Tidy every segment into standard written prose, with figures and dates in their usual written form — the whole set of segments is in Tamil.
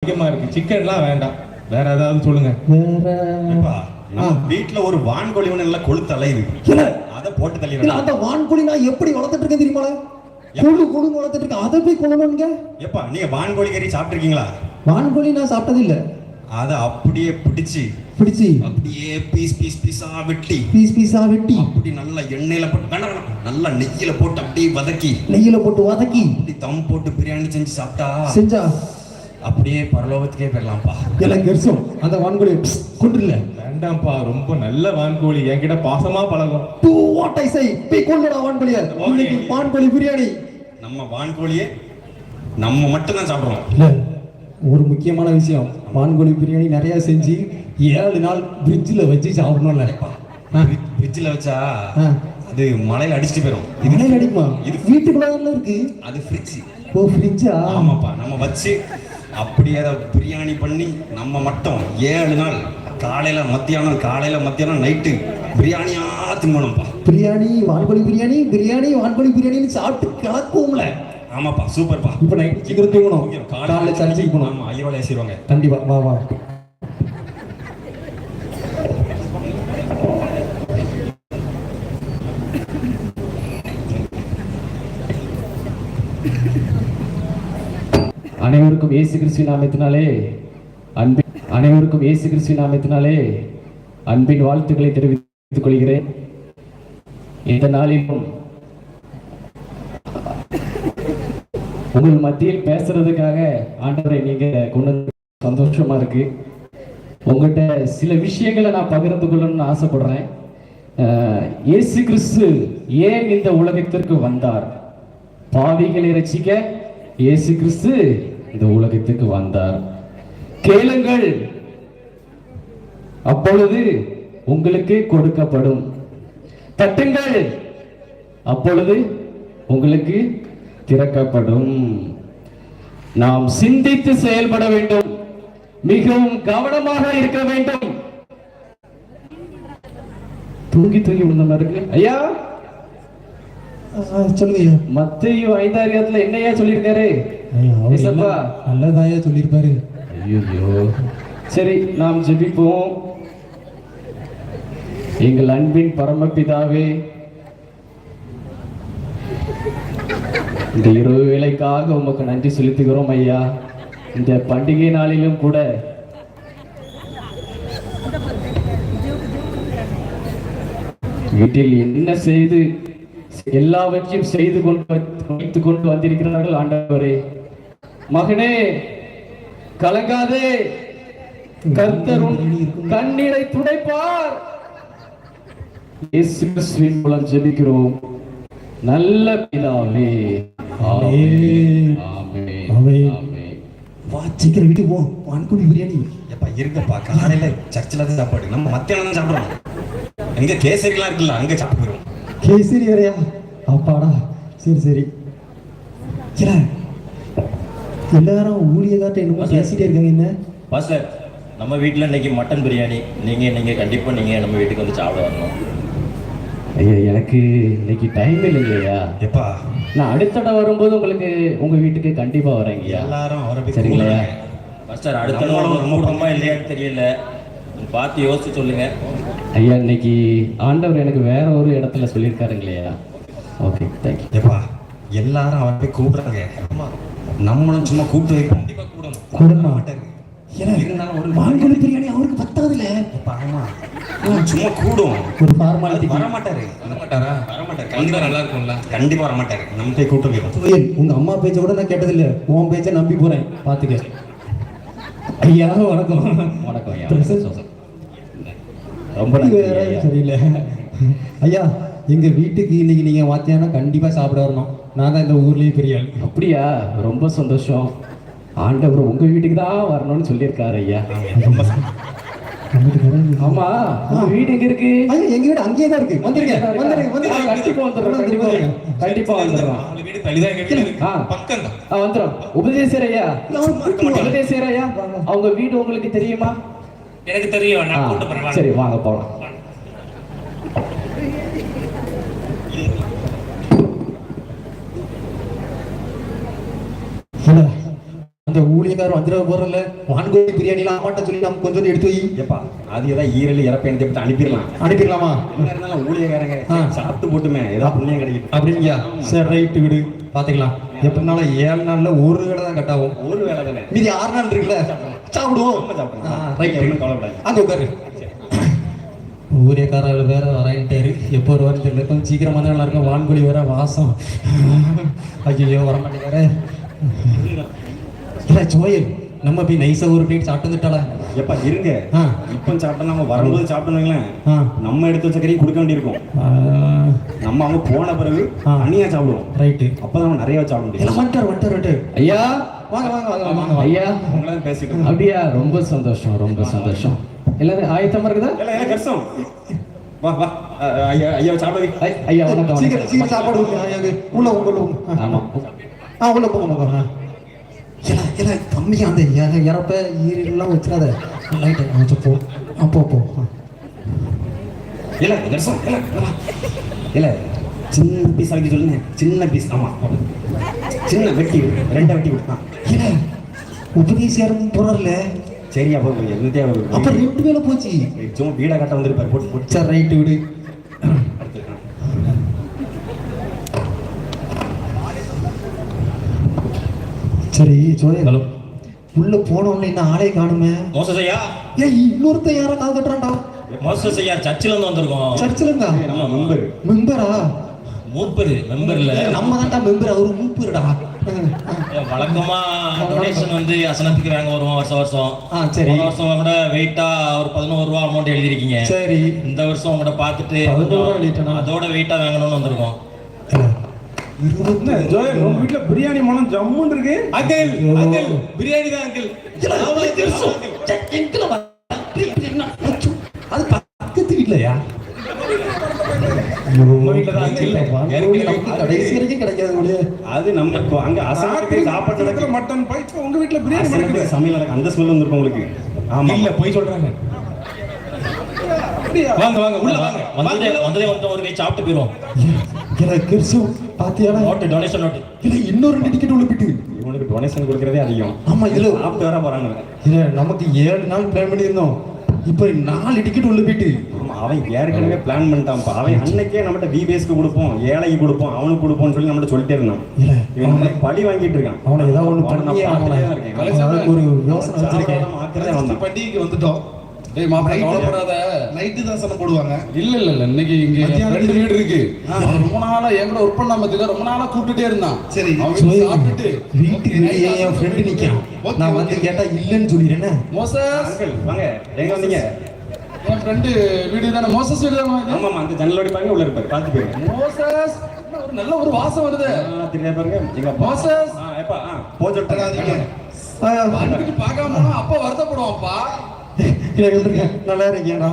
முக்கியமா இருக்கு. சிக்கன்லாம் வேண்டாம், வேற ஏதாவது சொல்லுங்க. வேற வீட்டுல ஒரு வான்கோழி ஒண்ணு நல்லா கொழுத்து அலையுது, அதை போட்டு தள்ளி. அந்த வான்கோழி நான் எப்படி வளர்த்துட்டு இருக்கேன் தெரியுமா? கொழு வளர்த்துட்டு இருக்கேன், அதை போய் கொள்ளணுங்க. எப்பா நீங்க வான்கோழி கறி சாப்பிட்டுருக்கீங்களா? வான்கோழி நான் சாப்பிட்டது இல்ல. அதை அப்படியே பிடிச்சு அப்படியே பீஸா வெட்டி அப்படி நல்லா எண்ணெயில போட்டு நல்லா நெய்யில போட்டு அப்படியே வதக்கி அப்படி தம் போட்டு பிரியாணி செஞ்சு செஞ்சா அப்படியே பரலோகத்துக்கே போயிடலாம்ப்பா. எனக்கு அந்த வான்கோழி கொண்டுல வேண்டாம்ப்பா, ரொம்ப நல்ல வான்கோழி, என்கிட்ட பாசமா பழகும். வான்கோழி பிரியாணி. நம்ம வான்கோழியே நம்ம மட்டும் தான் சாப்பிடுறோம். ஒரு முக்கியமான விஷயம், வான்கோழி பிரியாணி நிறைய செஞ்சு 7 நாள் ஃப்ரிட்ஜில் வச்சு சாப்பிடணும்ல. ஃப்ரிட்ஜில் வச்சா அது மழையில அடிச்சுட்டு போயிடும். மழையில அடிக்குமா? இது வீட்டுக்குள்ள இருக்கு. அது ஃப்ரிட்ஜ். ஓ ஃப்ரிட்ஜா? ஆமாப்பா, நம்ம வச்சு அப்படியே அதை பிரியாணி பண்ணி நம்ம மட்டும் 7 நாள் காலையில மத்தியானம் நைட்டு பிரியாணியா திங்கணும்ப்பா. பிரியாணி வான்கோழி பிரியாணின்னு சாப்பிட்டு கிளக்குவோம்ல. ஆமாப்பா, சூப்பர்ப்பா. இப்போ நைட் சீக்கிரம் தூங்கணும், காலையில சர்ச்சைக்கு போகணும். ஆமா, ஐயரோட ஏசிடுவாங்க. கண்டிப்பா வா. அனைவருக்கும் இயேசு கிறிஸ்துவின் நாமத்தினாலே அன்பின் வாழ்த்துக்களை தெரிவித்துக் கொள்கிறேன். இந்த நாளிலும் உங்கள் மத்தியில் பேசுறதுக்காக ஆண்டவரை நீங்க கொண்டு சந்தோஷமா இருக்கு. உங்கள்கிட்ட சில விஷயங்களை நான் பகிர்ந்து கொள்ளணும்னு ஆசைப்படுறேன். இயேசு கிறிஸ்து ஏன் இந்த உலகத்திற்கு வந்தார்? பாவிகளை ரட்சிக்க இயேசு கிறிஸ்து இந்த உலகத்துக்கு வந்தார். கேளுங்கள், அப்பொழுது உங்களுக்கு கொடுக்கப்படும். தட்டுங்கள், அப்பொழுது உங்களுக்கு திறக்கப்படும். நாம் சிந்தித்து செயல்பட வேண்டும், மிகவும் கவனமாக இருக்க வேண்டும். தூங்கி விழுந்த இருக்கு ஐயா. சொல்லுங்க. மத்தேயு 5:6 என்னையா சொல்லியிருக்காரு? நல்லதாயா சொல்லியிருப்பாரு. ஐயோ, சரி நாம் ஜெபிப்போம். எங்கள் அன்பின் பரமபிதாவே, இந்த இரவு வேளைக்காக உமக்கு நன்றி செலுத்துகிறோம் ஐயா. இந்த பண்டிகை நாளிலும் கூட வீட்டில் என்ன செய்து எல்லாவற்றையும் செய்து வைத்துக் கொண்டு வந்திருக்கிறார்கள் ஆண்டவரே. மகனே கலங்காதே, கர்த்தர் கண்ணீரை துடைப்பார். இயேசு கிறிஸ்துவின் மூலம் ஜெபிக்கிறோம் நல்ல பிதாவே. ஆமென் ஆமென் ஆமென். வா சீக்கிரம் வீட்டுக்கு போ. வான்கோழி பிரியாணி எப்பா இருக்கப்பா, காலையில சர்ச்சில் தான் சாப்பாடு, நம்ம மத்தியானம் தான் சாப்பிடுறோம். எங்க கேசரிலாம் இருக்குல்ல, அங்க சாப்பிடுறோம். கேசரி வரையா? அப்பாடா, சரி. எல்லாரும் ஊழியர்கிட்ட என்னமோ பேசிட்டே இருக்காங்க. என்ன பாஸ்டர், நம்ம வீட்டில் இன்னைக்கு மட்டன் பிரியாணி, நீங்கள் கண்டிப்பாக நீங்கள் நம்ம வீட்டுக்கு வந்து சாப்பிட வரணும். ஐயா, எனக்கு இன்னைக்கு டைம் இல்லைங்கய்யா. எப்பா நான் அடுத்த தடவை வரும்போது உங்க வீட்டுக்கு கண்டிப்பா வரேங்கய்யா. எல்லாரும் அவரை சரிங்களா பாஸ்டர்? அடுத்த தடவை குடும்பமா இல்லையான்னு தெரியல, பார்த்து யோசிச்சு சொல்லுங்க. ஐயா, இன்னைக்கு ஆண்டவர் எனக்கு வேற ஒரு இடத்துல சொல்லியிருக்காருங்களையா. Okay, thank you. எப்பா எல்லாரும் அவரை போய் கூப்பிடுறாங்க, நம்மளும் சும்மா கூப்பிட்டு வைப்போம். கூப்பிட மாட்டாரு. வான்கோழி பிரியாணி அவருக்கு பத்தாதுல. சும்மா கூடும், ஒரு ஃபார்மாலிட்டி. வரமாட்டாரு. கண்டிப்பா நல்லா இருக்கும்ல. கண்டிப்பா வரமாட்டாரு. நம்ம போய் கூப்பிட்டு வைப்போம். உங்க அம்மா பேச்ச கூட நான் கேட்டதில்ல, உன் பேச்சை நம்பி போறேன், பாத்துக்க. ஐயா வணக்கம். வணக்கம் ஐயா. ரொம்ப சரியில்லை ஐயா. எங்க வீட்டுக்கு இன்னைக்கு நீங்க வாத்தியானா கண்டிப்பா சாப்பிட வரணும். நான் தான் இந்த ஊர்லயே பெரிய ஆள். அப்படியா? ரொம்ப சந்தோஷம். ஆண்டவர் உங்க வீட்டுக்கு தான் வரணும்னு சொல்லியிருக்காரு ஐயா. ஆமா, உங்க வீடு எங்க இருக்கு? எங்க வீடு அங்கேயே தான் இருக்கு. வந்துருங்க. கண்டிப்பா வந்துடுறோம். கண்டிப்பா வந்துடுறோம். வந்துடும். உபதேசர் ஐயா, அவங்க வீடு உங்களுக்கு தெரியுமா? எனக்கு தெரியும். சரி, வாங்க போலாம். அந்த ஊழியக்காரர் வந்துட போறல வான்கோழி பிரியாணிலாம் அம்மாட்ட சொல்லி நம்ம கொஞ்சம் எடுத்து வை. ஏப்பா அது ஏதாவது ஈரல் இறப்பை எடுத்து அனுப்பிடலாமா? என்ன இருந்தாலும் ஊழியக்காரங்க சாப்பிட்டு போட்டுமே ஏதாவது புண்ணியம் கிடைக்கும் அப்படிங்கயா? சரி ரைட்டு விடு, பாத்துக்கலாம். எப்படினாலும் 7 நாள்ல ஒரு வேளை தான் கட் ஆகும். ஒரு வேலை தானே, மீதி 6 நாள் இருக்குல்ல, சாப்பிடுவோம். கவலைப்படாது. அங்க உட்காரு. ஊழியக்காரர் வேற வரையிட்டாரு, எப்போ வருவாருன்னு தெரியல. கொஞ்சம் சீக்கிரமா தான் நல்லா இருக்கும். வான்கோழி வேற வாசம். ஐயோ வர மாட்டேங்காரு. இல்ல சோயல், நம்ம போய் நைஸா ஒரு பிளேட் சாப்பிட்டு வந்துட்டாளா? எப்பா இருங்க, இப்போ சாப்பிட்டா நம்ம வரும்போது சாப்பிட்டோங்களேன், நம்ம எடுத்து வச்ச கறியை கொடுக்க வேண்டியிருக்கும். நம்ம அவங்க போன பிறகு தனியா சாப்பிடுவோம். ரைட்டு, அப்பதான் நிறைய சாப்பிட முடியும். வந்துட்டாரு. ஐயா வாங்க வாங்க வாங்க வாங்க. ஐயா உங்களாம் பேசிட்டு அப்படியா? ரொம்ப சந்தோஷம், ரொம்ப சந்தோஷம். எல்லாரும் ஆயத்தமா இருக்குதா? எல்லாம் கஷ்டம். வா வா ஐயா, ஐயா சாப்பிட ஐயா வணக்கம். சீக்கிரம் சாப்பாடு உள்ள உள்ள. ஆமா, உள்ள போங்க. இல்ல கம்மியா அந்த இறப்ப ஈரெல்லாம் வச்சிடாத. லைட்டை போ. அப்போ இல்ல கஷ்டம். இல்ல சின்ன பீஸ் ஆக்கி சொல்லுங்க. சின்ன பீஸ். ஆமா, சின்ன வெட்டி 2 வெட்டி விட்டான். இல்ல உபதேசியாரும் போறாருல. சரியா போகுது. எந்த அப்ப 2 வேலை போச்சு. சும்மா வீடா கட்ட வந்துருப்பாரு. போட்டு போட்டு. சரி ரைட்டு விடு. சரி சோழ உள்ள போனோம்னு என்ன ஆளே காணுமே. மோசஸ் ஐயா, இன்னொருத்த யாரா கால் கட்டுறான்டா. மோசஸ் ஐயா சர்ச்சில் இருந்து வந்திருக்கோம். சர்ச்சில் இருந்தா? மெம்பரா? மூப்பரு மெம்பர் இல்ல, நம்ம தான்டா மெம்பர். அவரு மூப்பருடா. வழக்கமா டொனேஷன் வந்து அசனத்துக்கு வாங்க வருவோம் வருஷம். சரி, வருஷம் கூட வெயிட்டா ஒரு 11 ரூபா அமௌண்ட் எழுதிருக்கீங்க. சரி, இந்த வருஷம் உங்கள்கிட்ட பார்த்துட்டு அதோட வெயிட்டா வாங்கணும்னு வந்திருக்கோம். உங்க வீட்டுல பிரியாணி மனம் ஜம்முன்னு இருக்கு. அங்கிள் பிரியாணி தான் அங்கிள். அது பக்கத்து வீட்லயா? கடைசி வரைக்கும் கிடைக்காது. அது நம்ம அங்க அசனத்துக்கு சாப்பாடு நடக்கிற மட்டன் பைட் உங்க வீட்டுல பிரியாணி நடக்குது. சமையல் நடக்கும். அந்த ஸ்மெல் வந்துருக்கும் உங்களுக்கு. ஆமா, இல்ல போய் சொல்றாங்க. வாங்க வாங்க உள்ள வாங்க. வந்ததே ஒரு கை சாப்பிட்டு போயிடுவோம். பாத்தியாடா நோட்டு, டொனேஷன் நோட்டு. இல்ல இன்னொரு 2 டிக்கெட் உள்ள போயிட்டு. இவனுக்கு டொனேஷன் கொடுக்கறதே அதிகம். ஆமா, இதுல சாப்பிட்டு வர போறாங்க. இல்ல நமக்கு 7 நாள் பிளான் பண்ணியிருந்தோம். இப்ப 4 டிக்கெட் உள்ள போயிட்டு. அவன் ஏற்கனவே பிளான் பண்ணிட்டான்ப்பா. அவன் அன்னைக்கே நம்மகிட்ட பிபிஎஸ்க்கு கொடுப்போம், ஏழைக்கு கொடுப்போம், அவனுக்கு கொடுப்போம்னு சொல்லி நம்மகிட்ட சொல்லிட்டே இருந்தான். இவன் பழி வாங்கிட்டு இருக்கான். அவனை ஏதாவது ஒண்ணு பண்ணி ஒரு யோசனை வச்சிருக்கேன். பண்டிகைக்கு வந்துட்டோம். டேய் மாப்பிள்ளை கவலைப்படாத, நைட்டு தான் சனம் போடுவாங்க. இல்ல இன்னைக்கு இங்க 2 வீடு இருக்கு. அவன் ரொம்ப நாளா என் கூட ஒர்க் பண்ணாம பத்தில ரொம்ப நாளா கூப்பிட்டுட்டே இருந்தான். சரி, சாப்பிட்டுட்டு வீட்டுக்கு என் ஃப்ரெண்ட் நிக்கான். நான் வந்து கேட்டா இல்லன்னு சொல்லிடுறேன். மோசஸ் வாங்க, எங்க வந்தீங்க? என் ஃப்ரெண்டு வீடு தானே, மோசஸ் வீடு தானே? ஆமாமா, அந்த ஜன்னலோடி பாருங்க, உள்ள இருப்பாரு, பாத்து போயிருங்க. மோசஸ் ஒரு நல்ல ஒரு வாசம் வருது. தெரியா பாருங்க எங்க மோசஸ். ஏப்பா போ சொல்லிட்டாங்க. பார்க்காம போனா அப்பா வருத்தப்படுவான்ப்பா. நல்லா இருக்கேடா.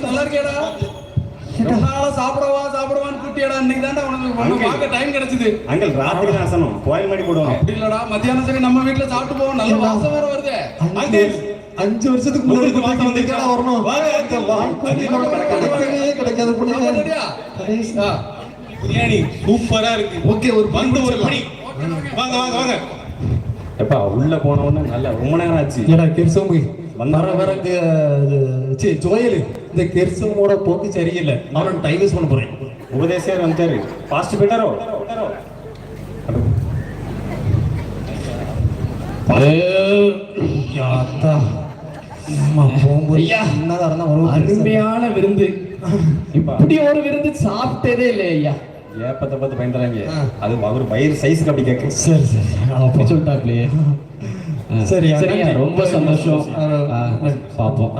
நல்லா இருக்கேடா. சாப்பிடுவான்னு கூட்டியடா. இன்னைக்கு தான்டா உனக்கு பார்க்க டைம் கிடைச்சது. அங்கிள் ராத்திரி ஆசனம் கோயில் மாதிரி போடுவாங்க. அப்படி இல்லடா, மத்தியானம் சரி நம்ம வீட்டுல சாப்பிட்டு போவோம். நல்ல வாசம் வேற வருது. 5 வருஷத்துக்கு முன்னாடி வாசம் வந்துக்கடா வரணும். கிடைக்காது பிரியாணி சூப்பரா இருக்கு. ஓகே, ஒரு பந்து ஒரு படி. வாங்க வாங்க வாங்க. எப்பா உள்ள போன உடனே நல்ல ரொம்ப நேரம் ஆச்சு. ஏடா கெர்சோமு வர ஜோயல், இந்த கெர்சோமோட போக்கு சரியில்லை. அவன் டைம் வேஸ்ட் பண்ண போறேன். உபதேசியார் வந்துட்டாரு, பாஸ்ட் போயிட்டாரோ. அருமையான விருந்து. இப்படி ஒரு விருந்து சாப்பிட்டதே இல்லை ஐயா. ஏப்பத்தை பார்த்து பயந்துறாங்க. அது அவர் வயிறு சைஸ்க்கு அப்படி கேட்கும். சரி சரி, அப்படி சொல்லிட்டாப்லையே. சரி சரியா, ரொம்ப சந்தோஷம். பார்ப்போம்.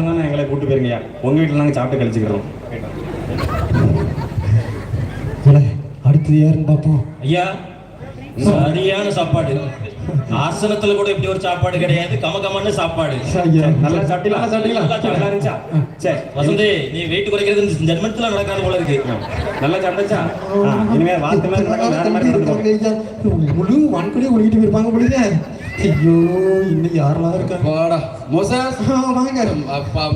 தானே எங்களை கூட்டு போயிருங்கய்யா. உங்க வீட்டில் நாங்கள் சாப்பிட்டு கழிச்சுக்கிறோம். அடுத்தது யாருன்னு பார்ப்போம். ஐயா, சரியான சாப்பாடு. ஆசனத்துல கூட இப்படி ஒரு சாப்பாடு கிடையாது. கமகமான சாப்பாடு. நல்லா சாப்பிட்டீங்களா? சரி வசந்தி, நீ வெயிட் குறைக்கிறது ஜென்மத்துல நடக்காத போல இருக்கு. நல்லா சாப்பிட்டா இனிமே வார்த்தை முழு வான்கூடியே ஒழிக்கிட்டு போயிருப்பாங்க போலீங்க. ஐயோ, இன்னும் யாரெல்லாம் இருக்காங்க? வாடா மோசஸ், வாங்க.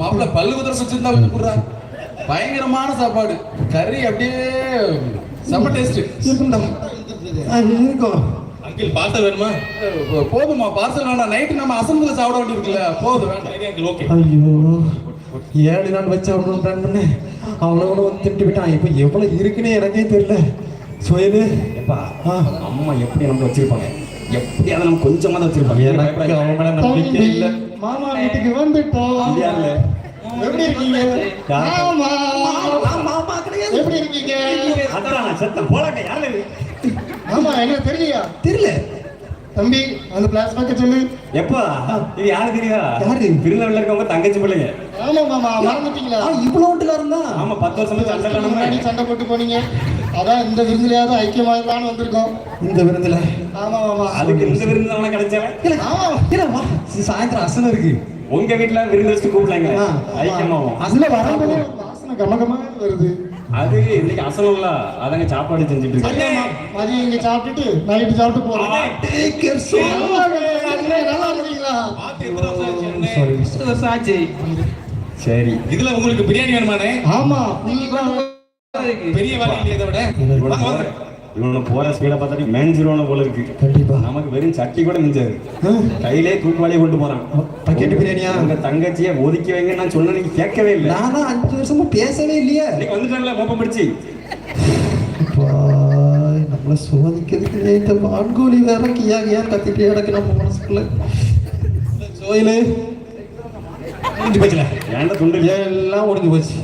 மாப்பிள்ள பல்லு குதிரை வச்சிருந்தா கூடுறா. பயங்கரமான சாப்பாடு. கறி அப்படியே செம்ம டேஸ்ட் இருக்கும்டா. இருக்கும். அங்கிள் பார்சல் வேணுமா? போதுமா பார்சல் வேணாம், நைட்டு நம்ம அசந்தில சாப்பிட வேண்டியிருக்குல்ல, போதும் வேண்டாம். சரி அங்கிள், ஓகே. ஐயோ 7 நாள் வச்சு அவனு பிளான் பண்ணேன், அவனோட வந்து திட்டு விட்டான். இப்போ எவ்வளவு இருக்குன்னே எனக்கே தெரியல. சுயலு எப்பா அம்மா எப்படி நம்ம வச்சிருப்பாங்க, எப்படி அதை நம்ம கொஞ்சமா தான் வச்சிருப்பாங்க. எனக்கு அவன் மேல நம்பிக்கை இல்லை. மாமா வீட்டுக்கு வந்துட்டோம். இல்ல எப்படி இருக்கீங்க? மாமா மாமா கிடையாது. எப்படி இருக்கீங்க? அதான் சத்தம் போலாட்ட யாரு மாமா என்ன தெரியலையா? தெரியல தம்பி அந்த பிளாஸ்பேக்க சொல்லு. எப்பா இது யாரு தெரியா? யாரு? திருநெல்வேலியில இருக்கவங்க தங்கச்சி பிள்ளைங்க. ஆமா மாமா மறந்துட்டீங்களா? இவ்வளோட்டுல இருந்தா ஆமா 10 வருஷமா சண்டை முன்னாடி சண்டை போட்டு போனீங்க. அதான் இந்த விருந்துலயாவது ஐக்கியமாகலான்னு வந்திருக்கோம். இந்த விருந்துல ஆமா மாமா. அதுக்கு இந்த விருந்து அவனை கிடைச்சவன். ஆமா இல்ல வா, சாயந்தரம் அசனம் இருக்கு. உங்க வீட்டுல விருந்து வச்சு கூப்பிடலாங்க ஐக்கியமாவும். அசல வரம்போது வாசனை கமகமா வருது. அது இன்னைக்கு அசலம் இல்ல, அதங்க சாப்பாடு செஞ்சுட்டு இருக்கு. மதியம் இங்க சாப்பிட்டுட்டு நைட்டு சாப்பிட்டு போறோம். நல்லா இருக்கீங்களா? சரி இதுல உங்களுக்கு பிரியாணி வேணுமானே? ஆமா பெரிய வாரி இல்லையே இதை விட. வாங்க, வாங்க. இவனை போற ஸ்பீட பார்த்தா மேஞ்சிருவான போல இருக்கு. கண்டிப்பா நமக்கு வெறும் சட்டி கூட மிஞ்சாது. கையிலே தூக்குவாளியை கொண்டு போறான். பக்கெட் பிரியாணியா? உங்க தங்கச்சியை ஒதுக்கி வைங்க நான் சொன்ன நீங்க கேட்கவே இல்லை. நானா 5 வருஷமா பேசவே இல்லையே. இன்னைக்கு வந்துட்டாங்களா மோப்பம் பிடிச்சி. நம்மள சோதிக்கிறதுக்கு இந்த வான்கோழி வேற கியா கியா கத்திட்டே கிடக்கு நம்ம மனசுக்குள்ள. சோயிலு முடிஞ்சு போச்சுல, ஏன்டா துண்டு எல்லாம் முடிஞ்சு போச்சு.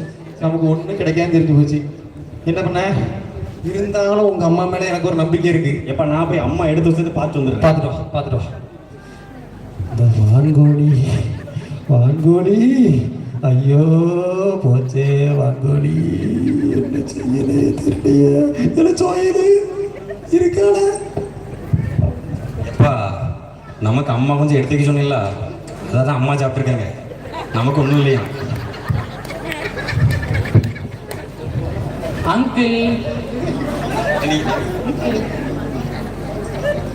நமக்கு ஒண்ணு கிடைக்காம தெரிஞ்சு போச்சு. என்ன பண்ண? இருந்தாலும் உங்க அம்மா மேல எனக்கு ஒரு நம்பிக்கை இருக்கு. எப்ப நான் போய் அம்மா எடுத்து வச்சது பார்த்து வந்துடுறேன். பார்த்துட்டோம். இந்த வான்கோழி வான்கோழி ஐயோ போச்சே வான்கோழி, என்ன செய்யலே தெரியலையே. என்ன சோயிலு இருக்காள? எப்பா நமக்கு அம்மா கொஞ்சம் எடுத்து வைக்க சொன்னீங்களா, அதான் அம்மா சாப்பிட்டுருக்காங்க, நமக்கு ஒண்ணும் இல்லையா. அங்கிள்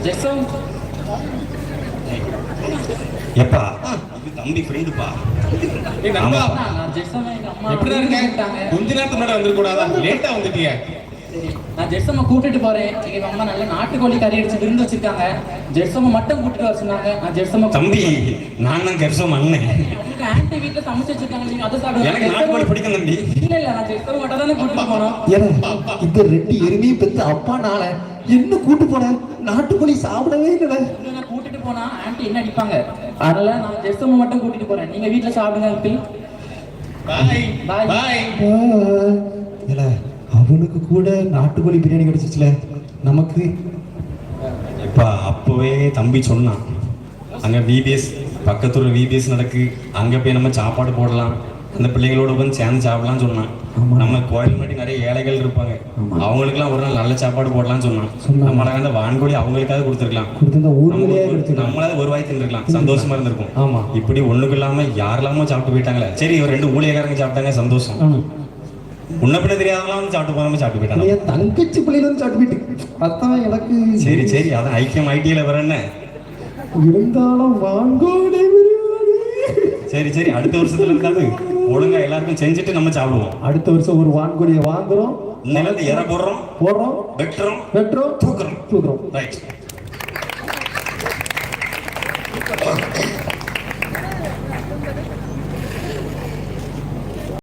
ஜெசம் எப்பா இது தம்பி ஃப்ரெண்டுப்பா. ஏய் நண்பா, நான் ஜெசம் எங்க அம்மா எப்படிடா இருக்க? கூப்பிட்டாங்க. கொஞ்ச நேரத்துக்கு முன்னாடி வந்துருக்கூடாதா? லேட்டா வந்துட்டீங்க. நான் ஜெர்சம்மா கூட்டிட்டு போறேன். எங்க அம்மா நல்ல நாட்டுக்கோழி கறி அடிச்சு விருந்து வச்சிருக்காங்க. ஜெர்சம்மா மட்டும் கூட்டிட்டு வர சொன்னாங்க. நான் ஜெர்சம்மா தம்பி நான் தான் கெர்சம் அண்ணன். உங்களுக்கு ஆன்ட்டி வீட்ல சமைச்சு வச்சிருக்காங்க, நீங்க அதை எனக்கு நாட்டுக்கோழி சாப்பிடுங்க. பிடிக்கும் தம்பி. இல்ல நான் ஜெர்சம்மா மட்டும் தானே கூட்டிட்டு போனோம். ஏன்னா இந்த 2 எருமையும் பெத்து அப்பா நாள என்ன கூட்டு போன? நாட்டுக்கோழி சாப்பிடவே இல்லை. உங்களை நான் கூட்டிட்டு போனா ஆன்ட்டி என்ன அடிப்பாங்க, அதனால நான் ஜெர்சம்மா மட்டும் கூட்டிட்டு போறேன். நீங்க வீட்ல சாப்பிடுங்க அங்கிள். பாய் Bye. பாய். இல்ல அவனுக்கு கூட நாட்டுக்கோழி பிரியாணி கிடைச்சிச்சுல, நமக்கு எப்பா அப்பவே தம்பி சொன்னான், அங்க விபிஎஸ் பக்கத்துல விபிஎஸ் நடக்கு, அங்க போய் நம்ம சாப்பாடு போடலாம், அந்த பிள்ளைங்களோட வந்து சேர்ந்து சாப்பிடலாம்னு சொன்னான். நம்ம கோயில் முன்னாடி நிறைய ஏழைகள் இருப்பாங்க, அவங்களுக்குலாம் ஒரு நாள் நல்ல சாப்பாடு போடலாம்னு சொன்னான். நம்மளால அந்த வான்கோழி அவங்களுக்காவது கொடுத்துருக்கலாம், கொடுத்திருந்தா ஊர்லயே கிடைச்சிருக்கும். நம்மளாவது ஒரு வாய் தின்னுருக்கலாம், சந்தோஷமா இருந்திருக்கும். ஆமா. இப்படி ஒண்ணுக்கு இல்லாம யாரெல்லாமோ சாப்பிட்டு போயிட்டாங்களே. சரி ஒரு 2 ஊழியக்காரங்க சாப்பிட்டாங்க, சந்தோஷம். உன்ன பின்ன தெரியாதவங்களாம் வந்து சாப்பிட்டு போகாம சாப்பிட்டு போயிட்டாங்க. என் தங்கச்சி பிள்ளையில வந்து சாப்பிட்டு அதான் எனக்கு. சரி சரி அதான் ஐக்கியம் ஐடியில வர என்ன இருந்தாலும் வான்கோழி பிரியாணி. சரி சரி அடுத்த வருஷத்துல இருக்காது ஒழுங்கா எல்லாருக்கும் செஞ்சுட்டு நம்ம சாப்பிடுவோம். அடுத்த வருஷம் ஒரு வான்கோழியை வாங்குறோம், இன்னைக்கு இற போடுறோம், வெட்டுறோம், வெட்டுறோம், தூக்குறோம். தூக்குறோம். ரைட்.